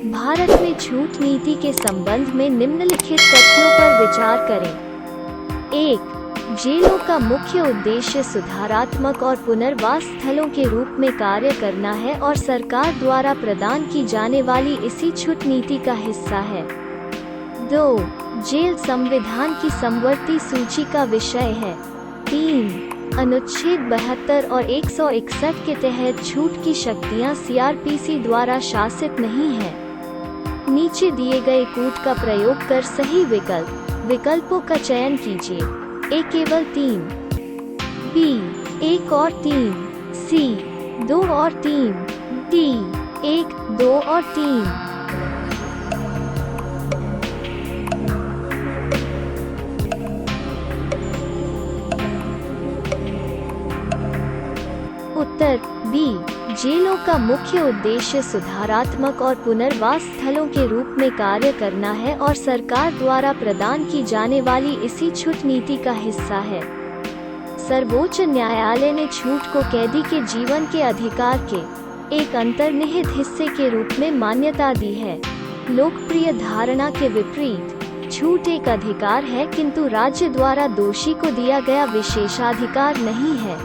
भारत में छूट नीति के संबंध में निम्नलिखित तथ्यों पर विचार करें। 1. जेलों का मुख्य उद्देश्य सुधारात्मक और पुनर्वास स्थलों के रूप में कार्य करना है और सरकार द्वारा प्रदान की जाने वाली इसी छूट नीति का हिस्सा है। 2. जेल संविधान की समवर्ती सूची का विषय है। 3. अनुच्छेद 72 और 161 के तहत छूट की शक्तियां सीआरपीसी द्वारा शासित नहीं है। नीचे दिए गए कूट का प्रयोग कर सही विकल्पों का चयन कीजिए। ए केवल 3, बी 1 और 3, सी 2 और 3, डी 1, 2 और 3। उत्तर बी। जेलों का मुख्य उद्देश्य सुधारात्मक और पुनर्वास स्थलों के रूप में कार्य करना है और सरकार द्वारा प्रदान की जाने वाली इसी छूट नीति का हिस्सा है। सर्वोच्च न्यायालय ने छूट को कैदी के जीवन के अधिकार के एक अंतर्निहित हिस्से के रूप में मान्यता दी है। लोकप्रिय धारणा के विपरीत छूट एक अधिकार है, किंतु राज्य द्वारा दोषी को दिया गया विशेषाधिकार नहीं है।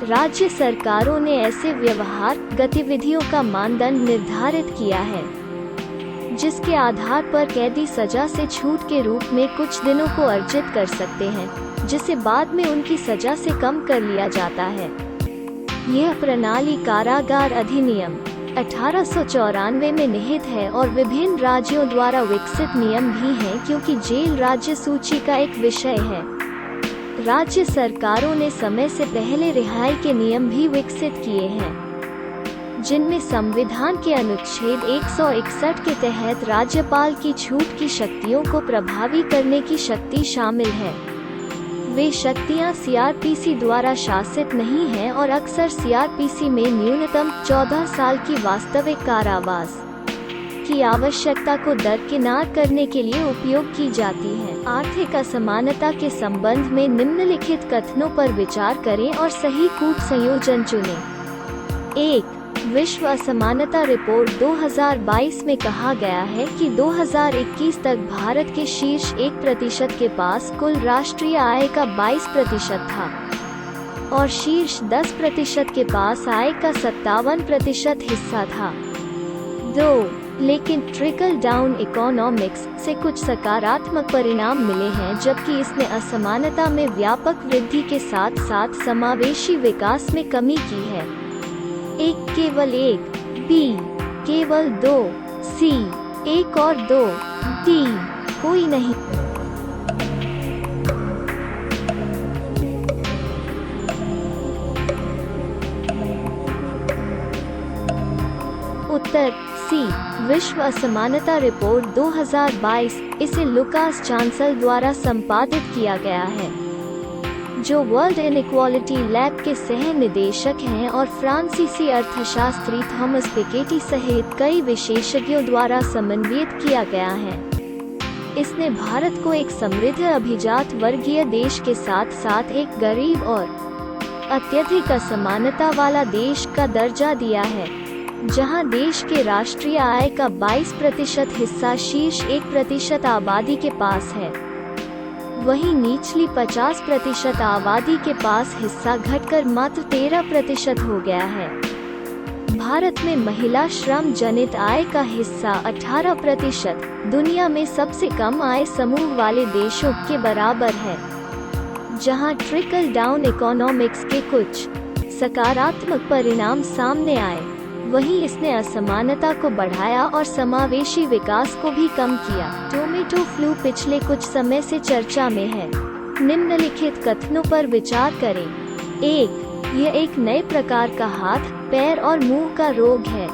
राज्य सरकारों ने ऐसे व्यवहार गतिविधियों का मानदंड निर्धारित किया है जिसके आधार पर कैदी सजा से छूट के रूप में कुछ दिनों को अर्जित कर सकते हैं, जिसे बाद में उनकी सजा से कम कर लिया जाता है। यह प्रणाली कारागार अधिनियम 1894 में निहित है और विभिन्न राज्यों द्वारा विकसित नियम भी हैं, क्योंकि जेल राज्य सूची का एक विषय है। राज्य सरकारों ने समय से पहले रिहाई के नियम भी विकसित किए हैं, जिनमें संविधान के अनुच्छेद 161 के तहत राज्यपाल की छूट की शक्तियों को प्रभावी करने की शक्ति शामिल है। वे शक्तियां सीआरपीसी द्वारा शासित नहीं हैं और अक्सर सीआरपीसी में न्यूनतम 14 साल की वास्तविक कारावास की आवश्यकता को दरकिनार करने के लिए उपयोग की जाती है। आर्थिक असमानता के संबंध में निम्नलिखित कथनों पर विचार करें और सही कूट संयोजन चुनें। 1. विश्व असमानता रिपोर्ट 2022 में कहा गया है कि 2021 तक भारत के शीर्ष 1% के पास कुल राष्ट्रीय आय का 22% था और शीर्ष 10% के पास आय का 57% हिस्सा था। 2. लेकिन ट्रिकल डाउन इकोनॉमिक्स से कुछ सकारात्मक परिणाम मिले हैं, जबकि इसने असमानता में व्यापक वृद्धि के साथ साथ समावेशी विकास में कमी की है। 1 केवल 1, बी केवल 2, सी 1 और 2, डी कोई नहीं। उत्तर सी। विश्व असमानता रिपोर्ट 2022 इसे लुकास चांसल द्वारा संपादित किया गया है, जो वर्ल्ड इनइक्वालिटी लैब के सह निदेशक हैं, और फ्रांसीसी अर्थशास्त्री थॉमस पिकेटी सहित कई विशेषज्ञों द्वारा समन्वित किया गया है। इसने भारत को एक समृद्ध अभिजात वर्गीय देश के साथ साथ एक गरीब और अत्यधिक असमानता वाला देश का दर्जा दिया है, जहां देश के राष्ट्रीय आय का 22% हिस्सा शीर्ष 1% आबादी के पास है। वहीं निचली 50% आबादी के पास हिस्सा घटकर मात्र 13% हो गया है। भारत में महिला श्रम जनित आय का हिस्सा 18% दुनिया में सबसे कम आय समूह वाले देशों के बराबर है। जहां ट्रिकल डाउन इकोनॉमिक्स के कुछ सकारात्मक परिणाम सामने आए, वहीं इसने असमानता को बढ़ाया और समावेशी विकास को भी कम किया। टोमेटो फ्लू पिछले कुछ समय से चर्चा में है। निम्नलिखित कथनों पर विचार करें। 1. यह एक नए प्रकार का हाथ, पैर और मुंह का रोग है।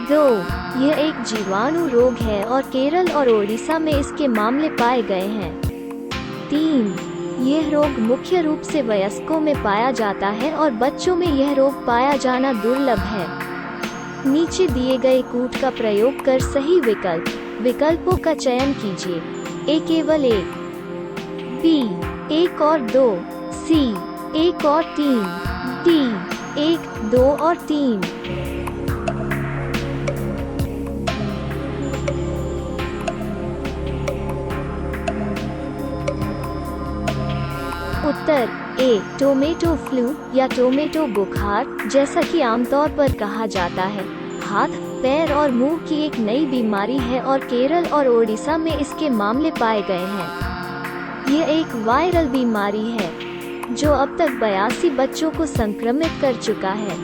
2. यह एक जीवाणु रोग है और केरल और ओडिशा में इसके मामले पाए गए हैं। 3. यह रोग मुख्य रूप से वयस्कों में पाया जाता है और बच्चों में यह रोग पाया जाना दुर्लभ है। नीचे दिए गए कूट का प्रयोग कर सही विकल्पों का चयन कीजिए। ए केवल 1, बी 1 और 2, सी 1 और 3, डी 1, 2 और 3। उत्तर ए टोमेटो फ्लू या टोमेटो बुखार, जैसा कि आमतौर पर कहा जाता है, हाथ, पैर और मुंह की एक नई बीमारी है और केरल और ओडिशा में इसके मामले पाए गए हैं। यह एक वायरल बीमारी है जो अब तक 82 बच्चों को संक्रमित कर चुका है,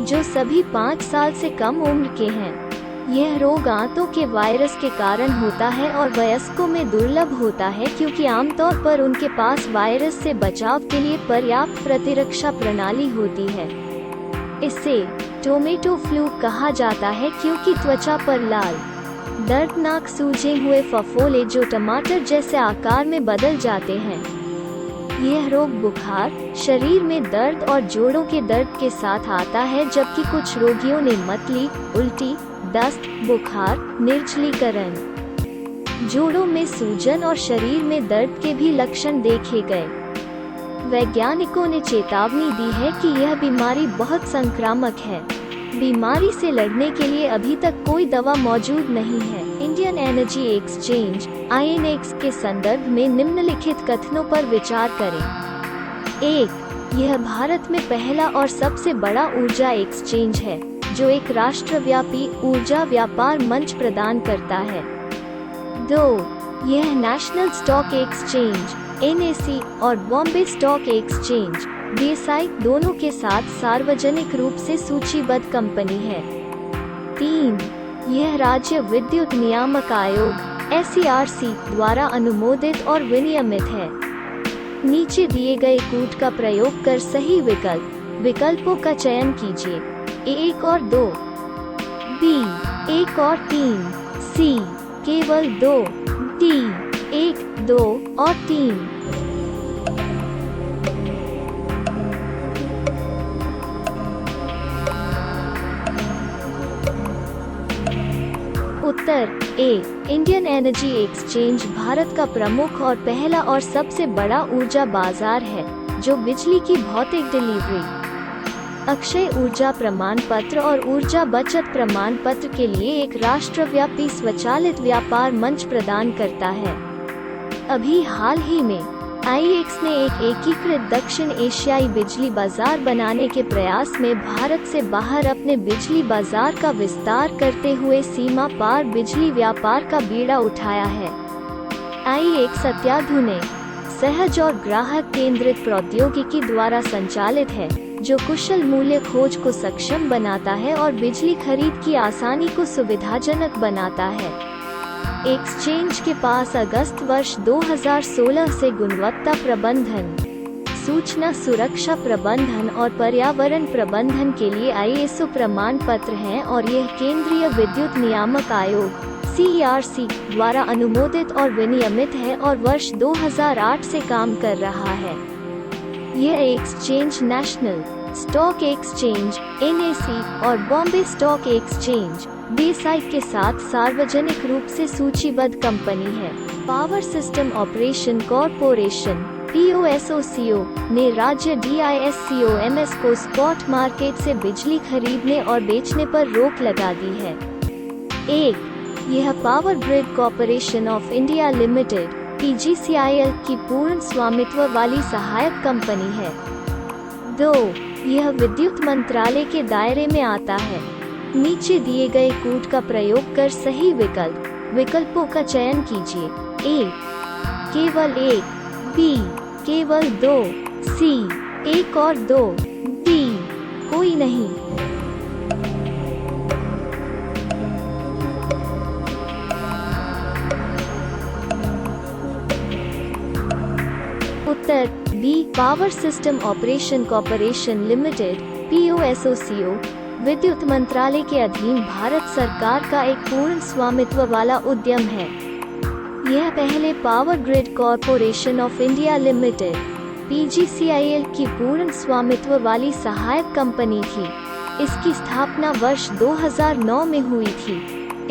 जो सभी 5 साल से कम उम्र के हैं। यह रोग आंतों के वायरस के कारण होता है और वयस्कों में दुर्लभ होता है क्योंकि आमतौर पर उनके पास वायरस से बचाव के लिए पर्याप्त प्रतिरक्षा प्रणाली होती है। इसे टोमेटो फ्लू कहा जाता है क्योंकि त्वचा पर लाल, दर्दनाक सूजे हुए फफोले जो टमाटर जैसे आकार में बदल जाते हैं। यह रोग बुखार, शरीर में दर्द और जोड़ों के दर्द के साथ आता है, जबकि कुछ रोगियों ने मतली, उल्टी, दस्त, बुखार, निर्जलीकरण, जोड़ों में सूजन और शरीर में दर्द के भी लक्षण देखे गए। वैज्ञानिकों ने चेतावनी दी है कि यह बीमारी बहुत संक्रामक है। बीमारी से लड़ने के लिए अभी तक कोई दवा मौजूद नहीं है। इंडियन एनर्जी एक्सचेंज (INX) के संदर्भ में निम्नलिखित कथनों पर विचार करें। 1. यह भारत में पहला और सबसे बड़ा ऊर्जा एक्सचेंज है, जो एक राष्ट्रव्यापी ऊर्जा व्यापार मंच प्रदान करता है। 2. यह नेशनल स्टॉक एक्सचेंज (NSE) और बॉम्बे स्टॉक एक्सचेंज (BSE) दोनों के साथ सार्वजनिक रूप से सूचीबद्ध कंपनी है। 3. यह राज्य विद्युत नियामक आयोग (SERC) द्वारा अनुमोदित और विनियमित है। नीचे दिए गए कूट का प्रयोग कर सही विकल्पों का चयन कीजिए। 1 और 2, B 1 और 3, C केवल 2, D 1, 2 और 3। उत्तर ए इंडियन एनर्जी एक्सचेंज भारत का प्रमुख और पहला और सबसे बड़ा ऊर्जा बाजार है, जो बिजली की भौतिक डिलीवरी, अक्षय ऊर्जा प्रमाण पत्र और ऊर्जा बचत प्रमाण पत्र के लिए एक राष्ट्रव्यापी स्वचालित व्यापार मंच प्रदान करता है। अभी हाल ही में IEX ने एक एकीकृत दक्षिण एशियाई बिजली बाजार बनाने के प्रयास में भारत से बाहर अपने बिजली बाजार का विस्तार करते हुए सीमा पार बिजली व्यापार का बीड़ा उठाया है। IEX अत्याधुनिक, सहज और ग्राहक केंद्रित प्रौद्योगिकी द्वारा संचालित है, जो कुशल मूल्य खोज को सक्षम बनाता है और बिजली खरीद की आसानी को सुविधाजनक बनाता है। एक्सचेंज के पास अगस्त वर्ष 2016 से गुणवत्ता प्रबंधन, सूचना सुरक्षा प्रबंधन और पर्यावरण प्रबंधन के लिए ISO प्रमाण पत्र हैं और यह केंद्रीय विद्युत नियामक आयोग (CERC) द्वारा अनुमोदित और विनियमित है और वर्ष 2008 से काम कर रहा है। यह exchange national stock exchange (NSE) और बॉम्बे स्टॉक एक्सचेंज (BSE) के साथ सार्वजनिक रूप से सूचीबद्ध कंपनी है। Power system operation corporation (POSOCO) ने राज्य DISCOMS को स्पॉट मार्केट से बिजली खरीदने और बेचने पर रोक लगा दी है। 1. यह power grid corporation of India limited (PGCIL) की पूर्ण स्वामित्व वाली सहायक कंपनी है। 2. यह विद्युत मंत्रालय के दायरे में आता है। नीचे दिए गए कूट का प्रयोग कर सही विकल्पों का चयन कीजिए। A केवल 1, B केवल 2, C 1 और 2, D कोई नहीं। उत्तर B power system operation corporation limited (POSOCO) विद्युत मंत्रालय के अधीन भारत सरकार का एक पूर्ण स्वामित्व वाला उद्यम है। यह पहले power grid corporation of India limited (PGCIL) की पूर्ण स्वामित्व वाली सहायक कंपनी थी। इसकी स्थापना वर्ष 2009 में हुई थी।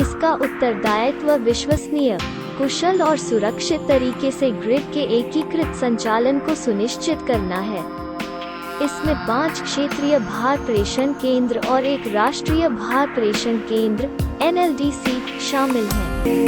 इसका उत्तरदायित्व विश्वसनीय, कुशल और सुरक्षित तरीके से ग्रिड के एकीकृत संचालन को सुनिश्चित करना है। इसमें 5 क्षेत्रीय भार प्रेषण केंद्र और एक राष्ट्रीय भार प्रेषण केंद्र (NLDC) शामिल हैं।